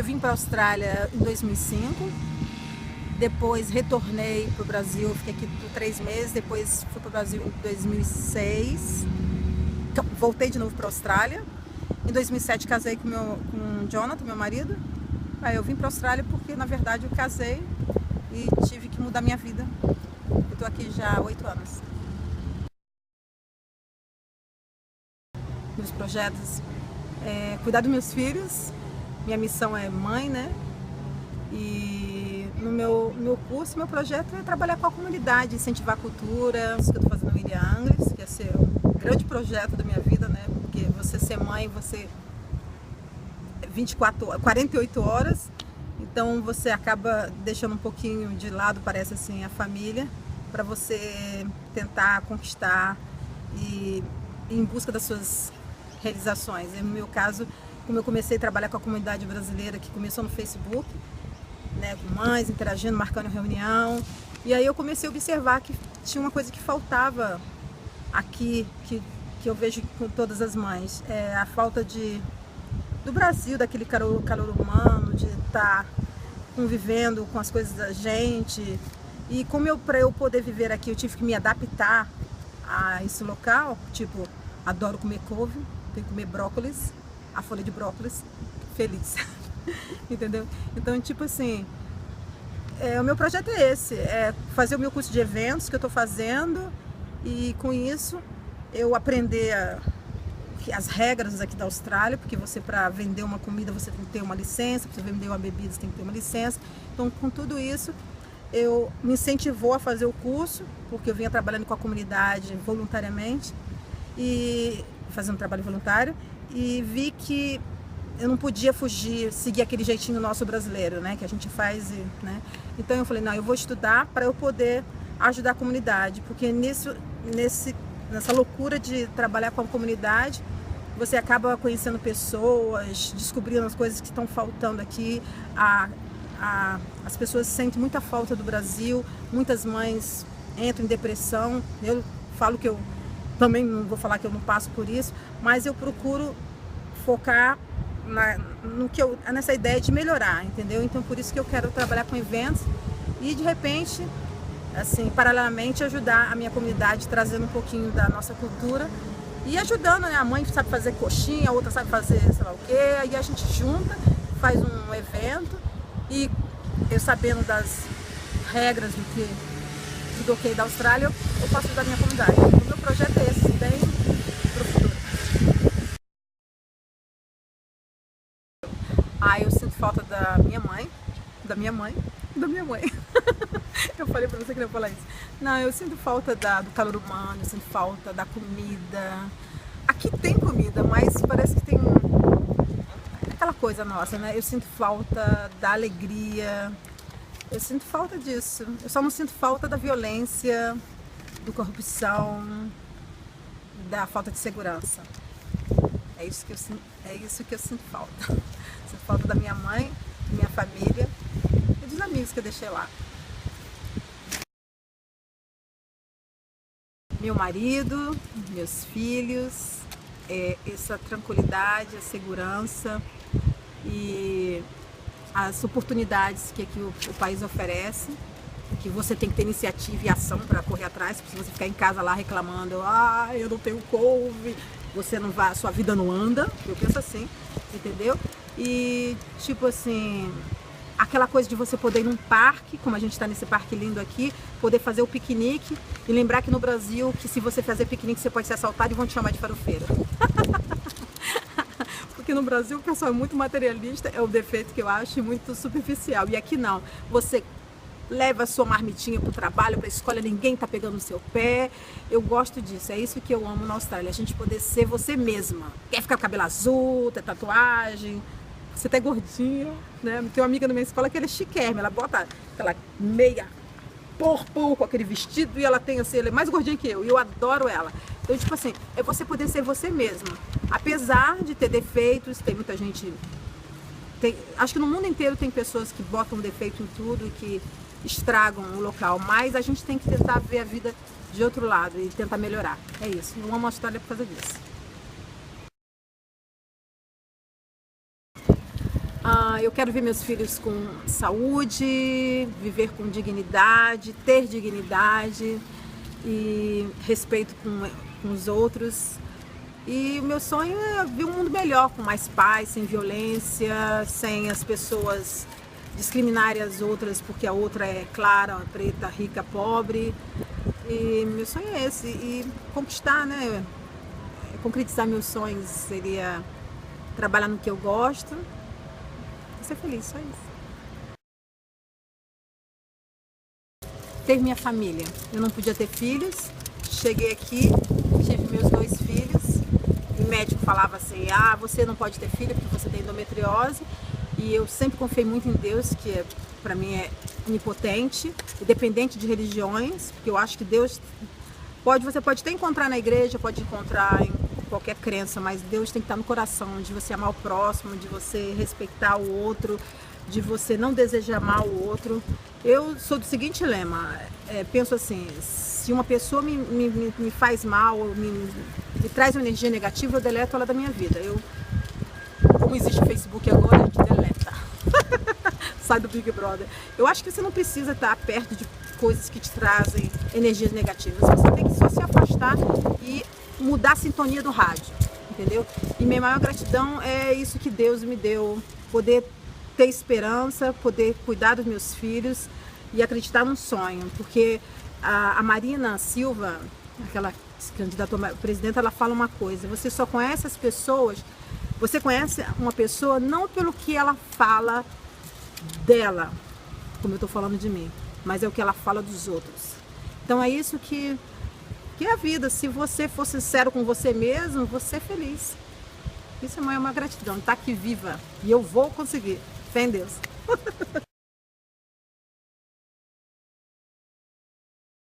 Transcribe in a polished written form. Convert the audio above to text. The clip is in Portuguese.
vim para a Austrália em 2005, depois retornei para o Brasil, fiquei aqui por 3 meses, depois fui para o Brasil em 2006, voltei de novo para a Austrália. Em 2007 casei com o Jonathan, meu marido. Aí eu vim para a Austrália porque, na verdade, eu casei e tive que mudar minha vida. Eu estou aqui já há 8 anos. Meus projetos é cuidar dos meus filhos. Minha missão é mãe, né? E no meu curso, meu projeto é trabalhar com a comunidade, incentivar a cultura. Isso que eu estou fazendo no William Angles, que é ser um grande projeto da minha vida, né? Porque você ser mãe, você 48 horas, então você acaba deixando um pouquinho de lado, parece assim, a família, para você tentar conquistar e ir em busca das suas realizações. E no meu caso, como eu comecei a trabalhar com a comunidade brasileira, que começou no Facebook, né, com mães, interagindo, marcando reunião, e aí eu comecei a observar que tinha uma coisa que faltava aqui, que eu vejo com todas as mães, é a falta do Brasil, daquele calor humano, de estar convivendo com as coisas da gente. E como para eu poder viver aqui, eu tive que me adaptar a esse local. Tipo, adoro comer couve, tenho que comer brócolis, a folha de brócolis, feliz. Entendeu? Então, tipo assim, o meu projeto é esse, é fazer o meu curso de eventos que eu estou fazendo, e com isso eu aprender as regras aqui da Austrália, porque você, para vender uma comida, você tem que ter uma licença, para vender uma bebida, você tem que ter uma licença. Então, com tudo isso, eu me incentivou a fazer o curso, porque eu vinha trabalhando com a comunidade voluntariamente, e fazendo trabalho voluntário, e vi que eu não podia fugir, seguir aquele jeitinho nosso brasileiro, né, que a gente faz, né? Então eu falei, não, eu vou estudar para eu poder ajudar a comunidade, porque nessa loucura de trabalhar com a comunidade, você acaba conhecendo pessoas, descobrindo as coisas que estão faltando aqui. As pessoas sentem muita falta do Brasil, muitas mães entram em depressão. Eu falo que eu também não vou falar que eu não passo por isso, mas eu procuro focar nessa ideia de melhorar, entendeu? Então por isso que eu quero trabalhar com eventos e de repente, assim, paralelamente ajudar a minha comunidade, trazendo um pouquinho da nossa cultura e ajudando, né? A mãe sabe fazer coxinha, a outra sabe fazer sei lá o quê, aí a gente junta, faz um evento, e eu sabendo das regras do ok da Austrália, eu posso ajudar a minha comunidade. O meu projeto é esse, bem pro futuro. Eu sinto falta da minha mãe. Eu falei pra você que não ia falar isso. Não, eu sinto falta do calor humano, eu sinto falta da comida. Aqui tem comida, mas parece que tem aquela coisa nossa, né? Eu sinto falta da alegria, eu sinto falta disso. Eu só não sinto falta da violência, da corrupção, da falta de segurança. É isso que eu sinto falta. Sinto falta da minha mãe, da minha família e dos amigos que eu deixei lá. Meu marido, meus filhos, essa tranquilidade, a segurança e as oportunidades que aqui o país oferece, que você tem que ter iniciativa e ação para correr atrás. Se você ficar em casa lá reclamando, eu não tenho couve, você não vai, sua vida não anda. Eu penso assim, entendeu? E tipo assim, aquela coisa de você poder ir num parque, como a gente está nesse parque lindo aqui, poder fazer o piquenique e lembrar que no Brasil, que se você fazer piquenique você pode ser assaltado e vão te chamar de farofeira. Porque no Brasil o pessoal é muito materialista, é o defeito que eu acho, e muito superficial. E aqui não, você leva a sua marmitinha para o trabalho, para a escola, ninguém tá pegando no seu pé. Eu gosto disso, é isso que eu amo na Austrália, a gente poder ser você mesma. Quer ficar com cabelo azul, ter tatuagem, você tá gordinha, né? Tem uma amiga na minha escola que ela é chiquérrima, ela bota aquela meia purple com aquele vestido e ela tem assim, ela é mais gordinha que eu, e eu adoro ela. Então, tipo assim, é você poder ser você mesma. Apesar de ter defeitos, tem muita gente... acho que no mundo inteiro tem pessoas que botam defeito em tudo e que estragam o local, mas a gente tem que tentar ver a vida de outro lado e tentar melhorar. É isso, eu amo a Austrália por causa disso. Eu quero ver meus filhos com saúde, viver com dignidade, ter dignidade e respeito com os outros. E o meu sonho é ver um mundo melhor, com mais paz, sem violência, sem as pessoas discriminarem as outras porque a outra é clara, preta, rica, pobre. E meu sonho é esse, e conquistar, né? Concretizar meus sonhos seria trabalhar no que eu gosto e ser feliz, só isso. Ter minha família. Eu não podia ter filhos, cheguei aqui, tive meus 2 filhos, e o médico falava assim, você não pode ter filho porque você tem endometriose, e eu sempre confiei muito em Deus, que para mim é onipotente, independente de religiões, porque eu acho que Deus você pode até encontrar na igreja, pode encontrar em qualquer crença, mas Deus tem que estar no coração, de você amar o próximo, de você respeitar o outro, de você não desejar mal o outro. Eu sou do seguinte lema, penso assim, se uma pessoa me faz mal, me traz uma energia negativa, eu deleto ela da minha vida. Como existe o Facebook agora, a gente deleta. Sai do Big Brother. Eu acho que você não precisa estar perto de coisas que te trazem energias negativas. Você tem que só se afastar e mudar a sintonia do rádio, entendeu? E minha maior gratidão é isso que Deus me deu, poder ter esperança, poder cuidar dos meus filhos e acreditar num sonho, porque a Marina Silva, aquela candidata a presidente, ela fala uma coisa: você só conhece as pessoas, você conhece uma pessoa não pelo que ela fala dela, como eu estou falando de mim, mas é o que ela fala dos outros. Então é isso que é a vida. Se você for sincero com você mesmo, você é feliz. Isso é uma gratidão, estar aqui viva, e eu vou conseguir. Fé em Deus.